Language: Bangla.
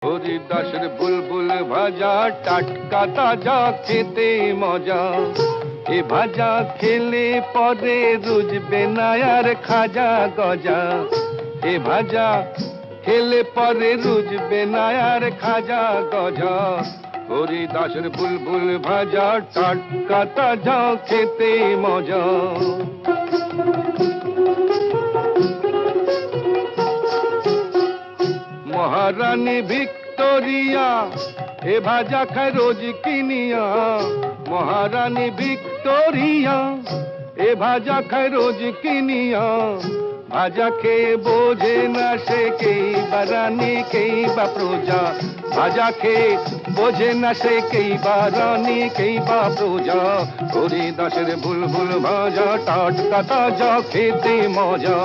হরিদাসের বুলবুল ভাজা টাটকা তাজা খেতে মজা। এ ভাজা খেলে পরে রুজবে না আর খাজা গজা। এ ভাজা খেলে পরে রুজবে না আর খাজা গজা। হরিদাসের বুলবুল ভাজা টাটকা তাজা খেতে মজা। মহারানী ভিক্টোরিয়া এ ভাজা খায় রোজ কিনিয়া। মহারানী ভিক্টোরিয়া এ ভাজা খায় রোজ কিনিয়া। ভাজা খেয়ে বোঝে না সে কেই বা রানী কেই বা প্রজা। ভাজা খেয়ে বোঝে না সে কেই বা রানী কেই বা প্রজা। হরিদাসের বুলবুল ভাজা টাটকা তাজা খেতে মজা।